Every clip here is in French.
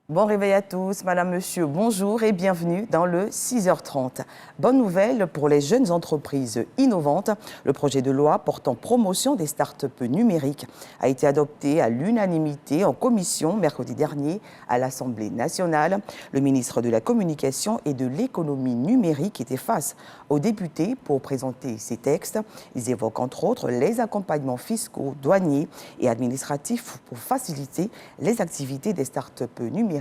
Bon réveil à tous, madame, monsieur, bonjour et bienvenue dans le 6h30. Bonne nouvelle pour les jeunes entreprises innovantes. Le projet de loi portant promotion des start-up numériques a été adopté à l'unanimité en commission mercredi dernier à l'Assemblée nationale. Le ministre de la Communication et de l'Économie numérique était face aux députés pour présenter ces textes. Ils évoquent entre autres les accompagnements fiscaux, douaniers et administratifs pour faciliter les activités des start-up numériques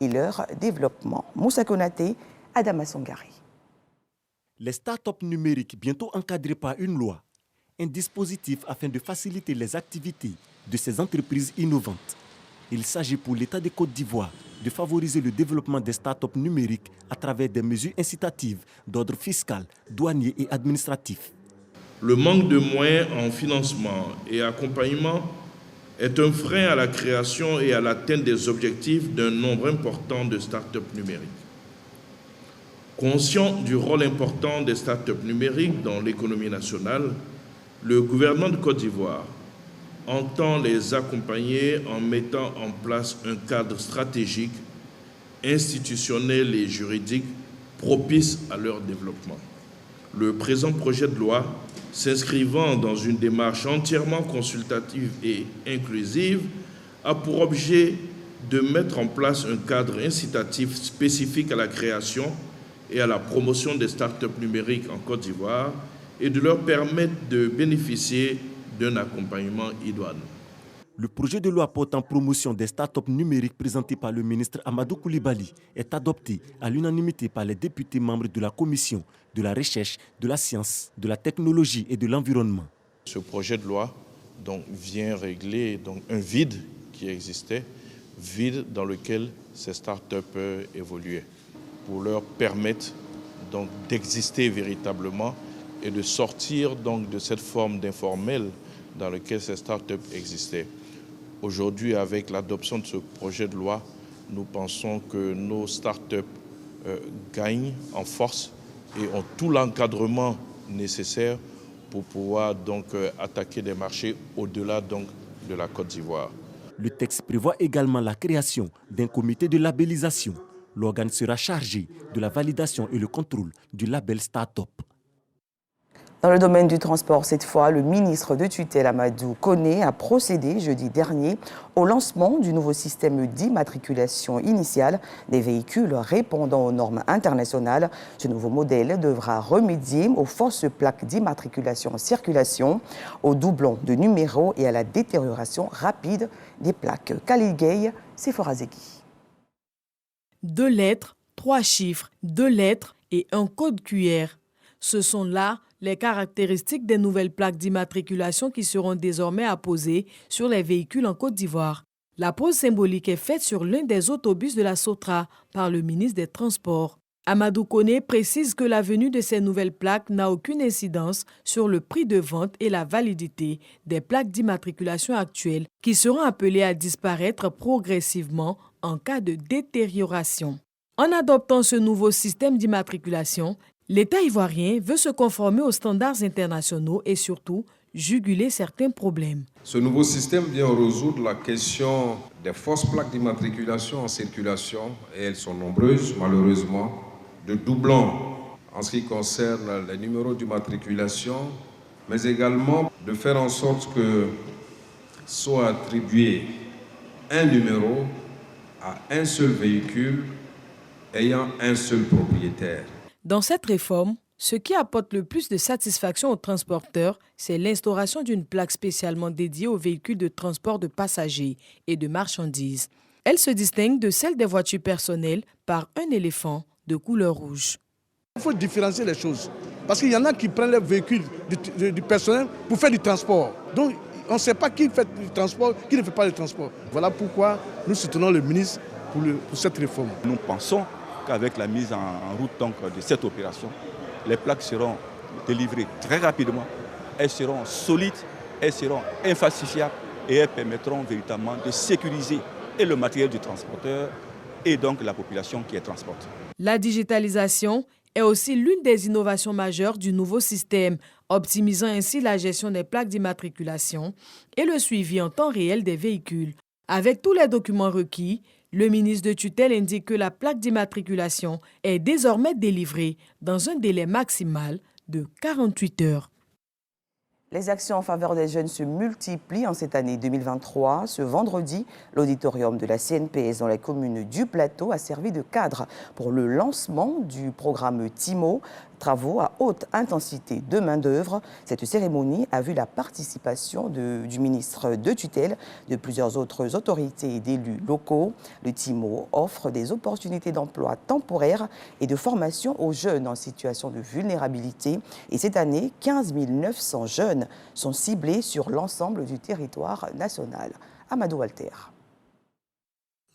et leur développement. Moussa Konaté, Adama Songari. Les start-up numériques bientôt encadrées par une loi, un dispositif afin de faciliter les activités de ces entreprises innovantes. Il s'agit pour l'État de Côte d'Ivoire de favoriser le développement des start-up numériques à travers des mesures incitatives d'ordre fiscal, douanier et administratif. Le manque de moyens en financement et accompagnement est un frein à la création et à l'atteinte des objectifs d'un nombre important de start-up numériques. Conscient du rôle important des start-up numériques dans l'économie nationale, le gouvernement de Côte d'Ivoire entend les accompagner en mettant en place un cadre stratégique, institutionnel et juridique propice à leur développement. Le présent projet de loi, s'inscrivant dans une démarche entièrement consultative et inclusive, a pour objet de mettre en place un cadre incitatif spécifique à la création et à la promotion des start-up numériques en Côte d'Ivoire et de leur permettre de bénéficier d'un accompagnement idoine. Le projet de loi portant promotion des start-up numériques présenté par le ministre Amadou Coulibaly est adopté à l'unanimité par les députés membres de la Commission de la recherche, de la science, de la technologie et de l'environnement. Ce projet de loi vient régler un vide qui existait, vide dans lequel ces start-up évoluaient, pour leur permettre d'exister véritablement et de sortir de cette forme d'informel dans laquelle ces start-up existaient. Aujourd'hui, avec l'adoption de ce projet de loi, nous pensons que nos start-up gagnent en force et ont tout l'encadrement nécessaire pour pouvoir attaquer des marchés au-delà de la Côte d'Ivoire. Le texte prévoit également la création d'un comité de labellisation. L'organe sera chargé de la validation et le contrôle du label Start-up. Dans le domaine du transport, cette fois, le ministre de tutelle Amadou Koné a procédé jeudi dernier au lancement du nouveau système d'immatriculation initiale des véhicules répondant aux normes internationales. Ce nouveau modèle devra remédier aux fausses plaques d'immatriculation en circulation, aux doublons de numéros et à la détérioration rapide des plaques. Khalil Gueye, Sephora Zegui. 2 lettres, 3 chiffres, 2 lettres et un code QR. Ce sont là les caractéristiques des nouvelles plaques d'immatriculation qui seront désormais apposées sur les véhicules en Côte d'Ivoire. La pose symbolique est faite sur l'un des autobus de la Sotra par le ministre des Transports. Amadou Koné précise que la venue de ces nouvelles plaques n'a aucune incidence sur le prix de vente et la validité des plaques d'immatriculation actuelles qui seront appelées à disparaître progressivement en cas de détérioration. En adoptant ce nouveau système d'immatriculation, l'État ivoirien veut se conformer aux standards internationaux et surtout juguler certains problèmes. Ce nouveau système vient résoudre la question des fausses plaques d'immatriculation en circulation, et elles sont nombreuses malheureusement, de doublons en ce qui concerne les numéros d'immatriculation, mais également de faire en sorte que soit attribué un numéro à un seul véhicule ayant un seul propriétaire. Dans cette réforme, ce qui apporte le plus de satisfaction aux transporteurs, c'est l'instauration d'une plaque spécialement dédiée aux véhicules de transport de passagers et de marchandises. Elle se distingue de celle des voitures personnelles par un éléphant de couleur rouge. Il faut différencier les choses parce qu'il y en a qui prennent les véhicules du personnel pour faire du transport. Donc on ne sait pas qui fait du transport, qui ne fait pas du transport. Voilà pourquoi nous soutenons le ministre pour cette réforme. Nous pensons qu'avec la mise en route de cette opération, les plaques seront délivrées très rapidement, elles seront solides, elles seront infalsifiables et elles permettront véritablement de sécuriser et le matériel du transporteur et donc la population qui est transportée. La digitalisation est aussi l'une des innovations majeures du nouveau système, optimisant ainsi la gestion des plaques d'immatriculation et le suivi en temps réel des véhicules. Avec tous les documents requis, Le ministre de tutelle indique que la plaque d'immatriculation est désormais délivrée dans un délai maximal de 48 heures. Les actions en faveur des jeunes se multiplient en cette année 2023. Ce vendredi, l'auditorium de la CNPS dans la commune du Plateau a servi de cadre pour le lancement du programme TIMO, travaux à haute intensité de main-d'œuvre. Cette cérémonie a vu la participation du ministre de tutelle, de plusieurs autres autorités et d'élus locaux. Le TIMO offre des opportunités d'emploi temporaires et de formation aux jeunes en situation de vulnérabilité. Et cette année, 15 900 jeunes sont ciblés sur l'ensemble du territoire national. Amadou Walter.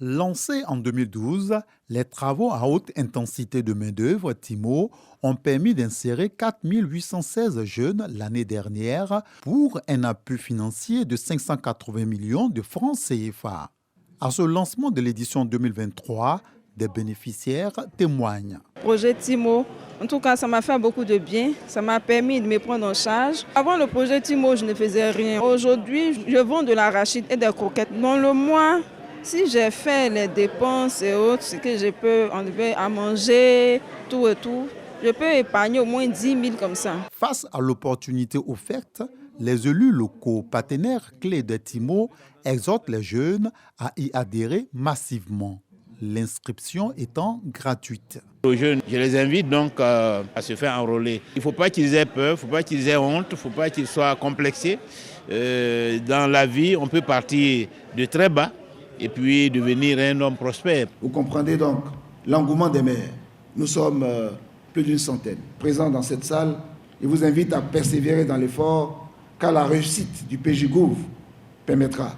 Lancés en 2012, les travaux à haute intensité de main-d'œuvre TIMO ont permis d'insérer 4 816 jeunes l'année dernière pour un appui financier de 580 millions de francs CFA. À ce lancement de l'édition 2023, des bénéficiaires témoignent. Projet TIMO, en tout cas, ça m'a fait beaucoup de bien. Ça m'a permis de me prendre en charge. Avant le projet TIMO, je ne faisais rien. Aujourd'hui, je vends de l'arachide et des croquettes. Dans le mois, si j'ai fait les dépenses et autres, ce que je peux enlever à manger, tout et tout, je peux épargner au moins 10 000 comme ça. Face à l'opportunité offerte, les élus locaux, partenaires clés de TIMO, exhortent les jeunes à y adhérer massivement, l'inscription étant gratuite. Aux jeunes, je les invite donc à se faire enrôler. Il ne faut pas qu'ils aient peur, il ne faut pas qu'ils aient honte, il ne faut pas qu'ils soient complexés. Dans la vie, on peut partir de très bas et puis devenir un homme prospère. Vous comprenez donc l'engouement des maires. Nous sommes plus d'une centaine présents dans cette salle. Je vous invite à persévérer dans l'effort car la réussite du PJGouv permettra,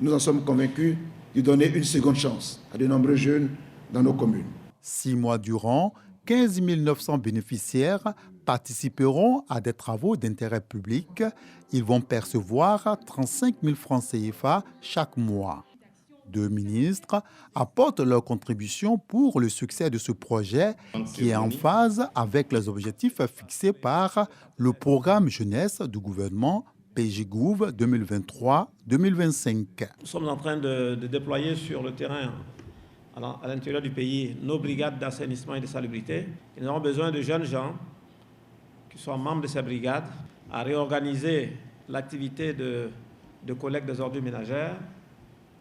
nous en sommes convaincus, de donner une seconde chance à de nombreux jeunes dans nos communes. 6 mois durant, 15 900 bénéficiaires participeront à des travaux d'intérêt public. Ils vont percevoir 35 000 francs CFA chaque mois. 2 ministres apportent leur contribution pour le succès de ce projet qui est en phase avec les objectifs fixés par le programme jeunesse du gouvernement PJGouv 2023-2025. Nous sommes en train de déployer sur le terrain, à l'intérieur du pays, nos brigades d'assainissement et de salubrité. Et nous avons besoin de jeunes gens qui soient membres de ces brigades à réorganiser l'activité de collecte des ordures ménagères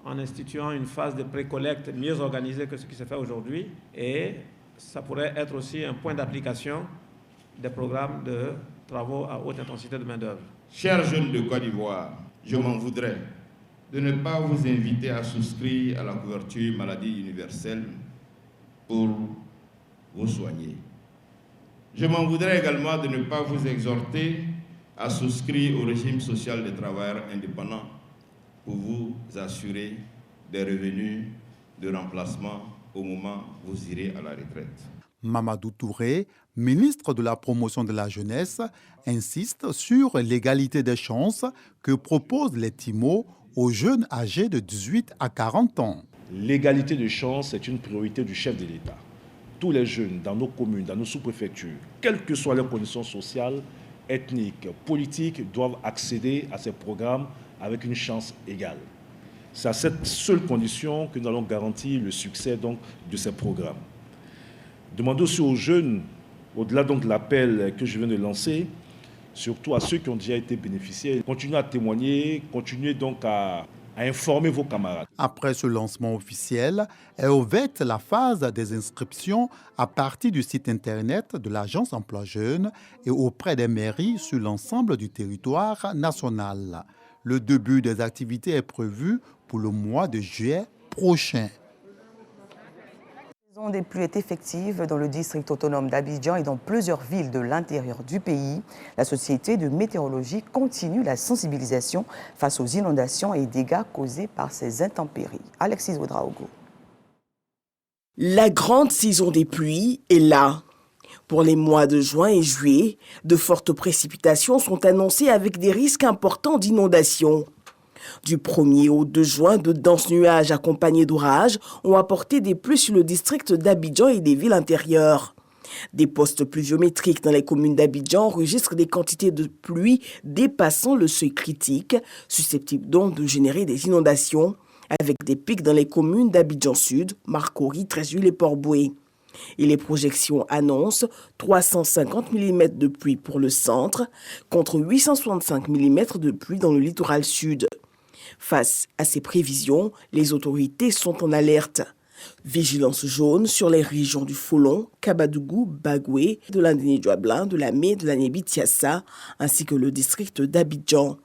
en instituant une phase de pré-collecte mieux organisée que ce qui se fait aujourd'hui. Et ça pourrait être aussi un point d'application des programmes de travaux à haute intensité de main-d'œuvre. Chers jeunes de Côte d'Ivoire, je m'en voudrais de ne pas vous inviter à souscrire à la couverture maladie universelle pour vous soigner. Je m'en voudrais également de ne pas vous exhorter à souscrire au régime social des travailleurs indépendants pour vous assurer des revenus de remplacement au moment où vous irez à la retraite. Mamadou Touré, ministre de la Promotion de la Jeunesse, insiste sur l'égalité des chances que proposent les TIMO aux jeunes âgés de 18 à 40 ans. L'égalité de chances est une priorité du chef de l'État. Tous les jeunes dans nos communes, dans nos sous-préfectures, quelles que soient leurs conditions sociales, ethniques, politiques, doivent accéder à ces programmes avec une chance égale. C'est à cette seule condition que nous allons garantir le succès donc, de ces programmes. Demandons aussi aux jeunes, au-delà donc de l'appel que je viens de lancer, surtout à ceux qui ont déjà été bénéficiaires, continuez à témoigner, continuez donc à informer vos camarades. Après ce lancement officiel, est ouverte la phase des inscriptions à partir du site internet de l'Agence Emploi Jeunes et auprès des mairies sur l'ensemble du territoire national. Le début des activités est prévu pour le mois de juillet prochain. La saison des pluies est effective dans le district autonome d'Abidjan et dans plusieurs villes de l'intérieur du pays. La Société de météorologie continue la sensibilisation face aux inondations et dégâts causés par ces intempéries. Alexis Ouedraogo. La grande saison des pluies est là. Pour les mois de juin et juillet, de fortes précipitations sont annoncées avec des risques importants d'inondation. Du 1er au 2 juin, de denses nuages accompagnés d'ourages ont apporté des pluies sur le district d'Abidjan et des villes intérieures. Des postes pluviométriques dans les communes d'Abidjan enregistrent des quantités de pluie dépassant le seuil critique, susceptibles donc de générer des inondations, avec des pics dans les communes d'Abidjan Sud, Marcory, Tréjul et Port-Boué. Et les projections annoncent 350 mm de pluie pour le centre, contre 865 mm de pluie dans le littoral sud. Face à ces prévisions, les autorités sont en alerte. Vigilance jaune sur les régions du Folon, Kabadougou, Bagoué, de l'Andéné-Douablin, de la Mé, de la Nébi-Tiassa, ainsi que le district d'Abidjan.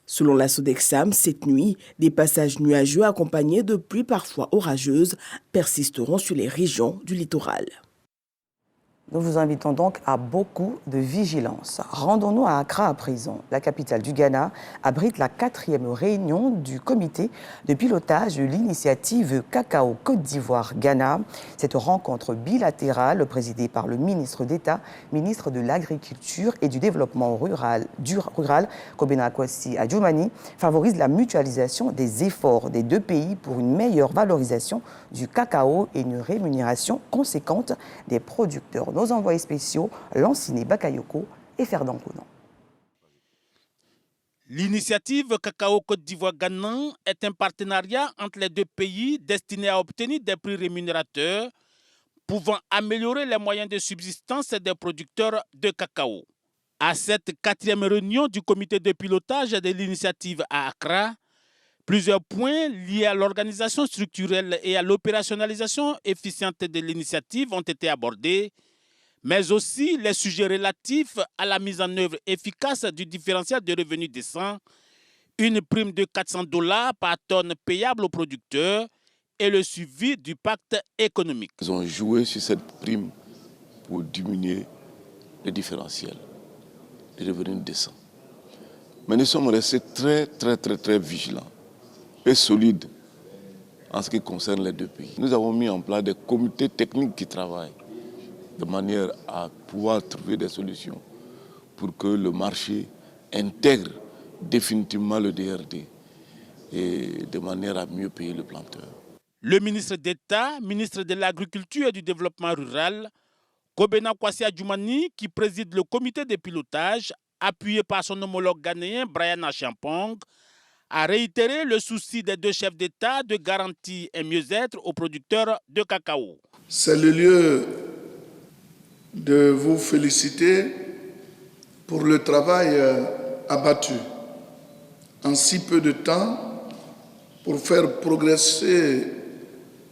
Selon la Sodexam, cette nuit, des passages nuageux accompagnés de pluies parfois orageuses persisteront sur les régions du littoral. Nous vous invitons donc à beaucoup de vigilance. Rendons-nous à Accra à présent. La capitale du Ghana abrite la 4e réunion du comité de pilotage de l'initiative Cacao Côte d'Ivoire-Ghana. Cette rencontre bilatérale, présidée par le ministre d'État, ministre de l'Agriculture et du Développement rural, Kobena Kwasi Adjoumani, favorise la mutualisation des efforts des deux pays pour une meilleure valorisation du cacao et une rémunération conséquente des producteurs. Nos envoyés spéciaux, Lanciné Bakayoko et Ferdinand Conan. L'initiative Cacao Côte d'Ivoire-Ghana est un partenariat entre les deux pays destiné à obtenir des prix rémunérateurs pouvant améliorer les moyens de subsistance des producteurs de cacao. À cette 4e réunion du comité de pilotage de l'initiative à Accra, plusieurs points liés à l'organisation structurelle et à l'opérationnalisation efficiente de l'initiative ont été abordés, mais aussi les sujets relatifs à la mise en œuvre efficace du différentiel de revenus décent, une prime de $400 par tonne payable aux producteurs et le suivi du pacte économique. Ils ont joué sur cette prime pour diminuer le différentiel de revenus décents. Mais nous sommes restés très vigilants et solides en ce qui concerne les deux pays. Nous avons mis en place des comités techniques qui travaillent de manière à pouvoir trouver des solutions pour que le marché intègre définitivement le DRD et de manière à mieux payer le planteur. Le ministre d'État, ministre de l'Agriculture et du Développement rural, Kobena Kwasi Adjoumani, qui préside le comité de pilotage, appuyé par son homologue ghanéen Brian Achampong, a réitéré le souci des deux chefs d'État de garantir un mieux-être aux producteurs de cacao. C'est le lieu de vous féliciter pour le travail abattu en si peu de temps pour faire progresser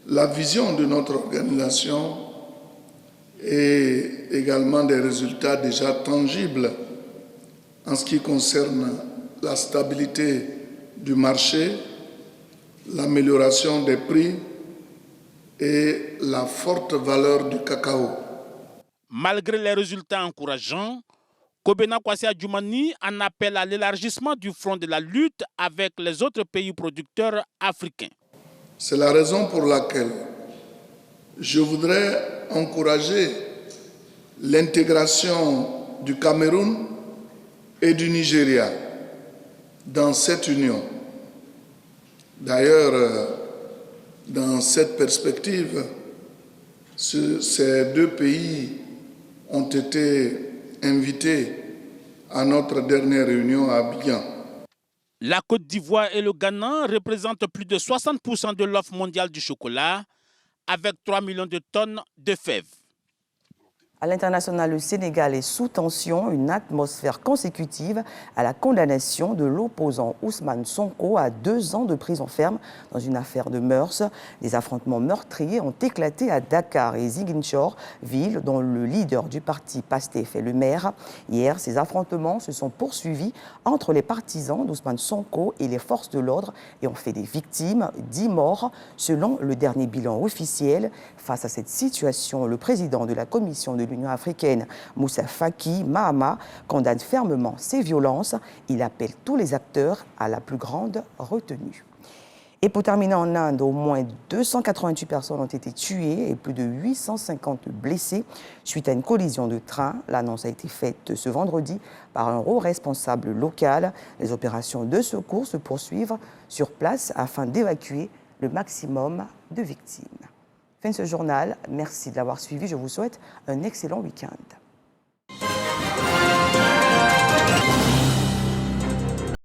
la vision de notre organisation et également des résultats déjà tangibles en ce qui concerne la stabilité du marché, l'amélioration des prix et la forte valeur du cacao. Malgré les résultats encourageants, Kobena Kwasi Adjoumani en appelle à l'élargissement du front de la lutte avec les autres pays producteurs africains. C'est la raison pour laquelle je voudrais encourager l'intégration du Cameroun et du Nigeria dans cette union. D'ailleurs, dans cette perspective, ces deux pays ont été invités à notre dernière réunion à Abidjan. La Côte d'Ivoire et le Ghana représentent plus de 60% de l'offre mondiale du chocolat, avec 3 millions de tonnes de fèves. À l'international, le Sénégal est sous tension, une atmosphère consécutive à la condamnation de l'opposant Ousmane Sonko à 2 ans de prison ferme dans une affaire de mœurs. Des affrontements meurtriers ont éclaté à Dakar et Ziguinchor, ville dont le leader du parti PASTEF est le maire. Hier, ces affrontements se sont poursuivis entre les partisans d'Ousmane Sonko et les forces de l'ordre et ont fait des victimes, 10 morts, selon le dernier bilan officiel. Face à cette situation, le président de la commission de l'Union africaine, Moussa Faki Mahama, condamne fermement ces violences. Il appelle tous les acteurs à la plus grande retenue. Et pour terminer, en Inde, au moins 288 personnes ont été tuées et plus de 850 blessées suite à une collision de train. L'annonce a été faite ce vendredi par un haut responsable local. Les opérations de secours se poursuivent sur place afin d'évacuer le maximum de victimes. Fin de ce journal, merci de l'avoir suivi. Je vous souhaite un excellent week-end.